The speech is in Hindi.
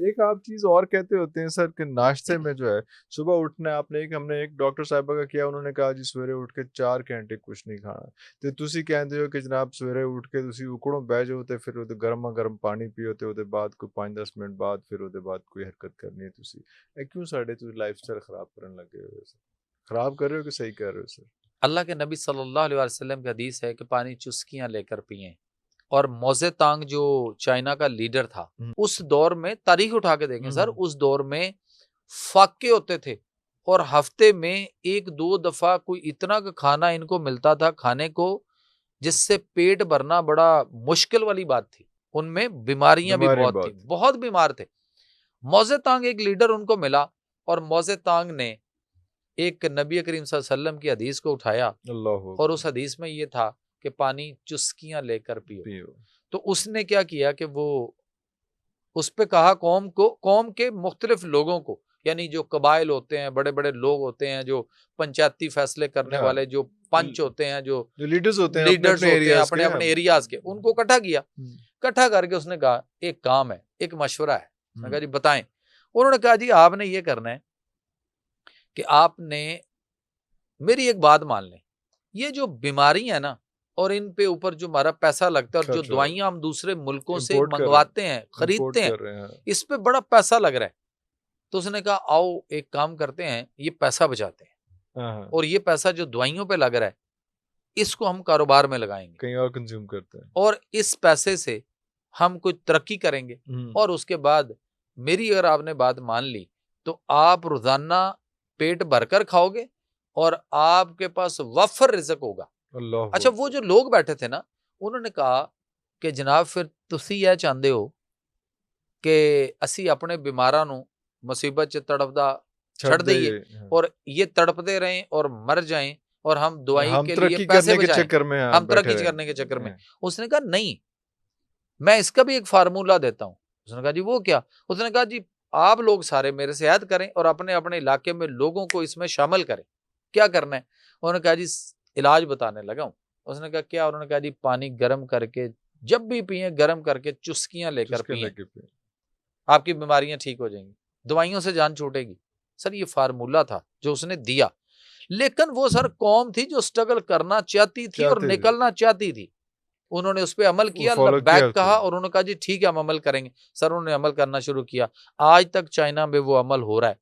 एक आप चीज़ और कहते होते हैं सर कि नाश्ते में जो है सुबह उठना है, आपने एक हमने एक डॉक्टर साहिबा का किया, उन्होंने कहा जी सवेरे उठ के 4 घंटे कुछ नहीं खाना। ਤੇ ਤੁਸੀਂ ਕਹਿੰਦੇ ਹੋ ਕਿ ਜਨਾਬ ਸਵੇਰੇ ਉੱਠ ਕੇ ਤੁਸੀਂ ਉਕੜੋਂ ਬਹਿ ਜਾਓ ਤੇ ਫਿਰ ਉਹਦੇ ਗਰਮਾ ਗਰਮ ਪਾਣੀ ਪੀਓ ਤੇ ਉਹਦੇ ਬਾਅਦ ਕੋਈ 5-10 ਮਿੰਟ ਬਾਅਦ ਫਿਰ ਉਹਦੇ ਬਾਅਦ ਕੋਈ ਹਰਕਤ ਕਰਨੀ ਹੈ ਤੁਸੀਂ। ਇਹ ਕਿਉਂ ਸਾਡੇ ਤੁਸੀਂ ਲਾਈਫਸਟਾइल ਖਰਾਬ ਕਰਨ ਲੱਗੇ ਹੋ ਸਰ? खराब कर रहे हो कि सही कर रहे हो सर? अल्लाह के नबी सल्लल्लाहु अलैहि वसल्लम की हदीस है कि पानी चुस्कियां लेकर पिएं। और मोज़े तांग जो चाइना का लीडर था, उस दौर में तारीख उठा के देखें सर, उस दौर में फाके होते थे और हफ्ते में 1-2 दफा कोई इतना का खाना इनको मिलता था खाने को जिससे पेट भरना बड़ा मुश्किल वाली बात थी। उनमें बीमारियां भी बहुत थी, बहुत बीमार थे। मोज़े तांग एक लीडर उनको मिला और मोज़े तांग ने एक नबी करीम सल्लल्लाहु अलैहि वसल्लम की हदीस को उठाया और उस हदीस में ये था कि पानी चुस्कियां लेकर पियो। तो उसने क्या किया कि वो उस पे कहा कौम को, कौम के मुख्तलिफ लोगों को, यानी जो कबाइल होते हैं, बड़े बड़े लोग होते हैं, जो पंचायती फैसले करने वाले, जो पंच होते हैं, जो लीडर्स होते हैं अपने अपने एरियाज के, उनको इकट्ठा किया। इकट्ठा करके उसने कहा एक काम है, एक मशवरा है। मैंने कहा जी बताएं। उन्होंने कहा जी आपने ये करना है कि आपने मेरी एक बात मान लें, ये जो बीमारी है ना और इन पे ऊपर जो हमारा पैसा लगता है और जो दवाइयां हम दूसरे मुल्कों से मंगवाते हैं, खरीदते हैं, इस पे बड़ा पैसा लग रहा है। तो उसने कहा आओ एक काम करते हैं, ये पैसा बचाते हैं और ये पैसा जो दवाइयों पे लग रहा है इसको हम कारोबार में लगाएंगे, कहीं और कंज्यूम करते हैं, और इस पैसे से हम कुछ तरक्की करेंगे। और उसके बाद मेरी अगर आपने बात मान ली तो आप रोजाना पेट भरकर खाओगे और आपके पास वफर रिज़्क होगा। अच्छा, वो जो लोग बैठे थे ना, उन्होंने कहा कि जनाब फिर तुसी यह चाहते हो कि असी अपने बीमारां नूं मुसीबत च तड़पदा छड़ दईए और ये तड़पते रहें और मर जाएं और हम दवाई के लिए पैसे बचाएं, हम तरक्की करने के चक्कर में। उसने कहा नहीं, मैं इसका भी एक फार्मूला देता हूं। उसने कहा जी वो क्या? उसने कहा जी आप लोग सारे मेरे से ऐद करें और अपने अपने इलाके में लोगों को इसमें शामिल करें। क्या करना है? उन्होंने कहा जी इलाज बताने लगा हूं। उसने कहा क्या? उन्होंने कहा जी पानी गर्म करके जब भी पिए गर्म करके चुस्कियां लेकर पिए, आपकी बीमारियां ठीक हो जाएंगी, दवाइयों से जान छूटेगी। सर ये फार्मूला था जो उसने दिया, लेकिन वो सर कौम थी जो स्ट्रगल करना चाहती थी और निकलना चाहती थी। उन्होंने उस पर अमल किया, लब्बैक कहा और उन्होंने कहा जी ठीक है हम अमल करेंगे। सर उन्होंने अमल करना शुरू किया, आज तक चाइना में वो अमल हो रहा है।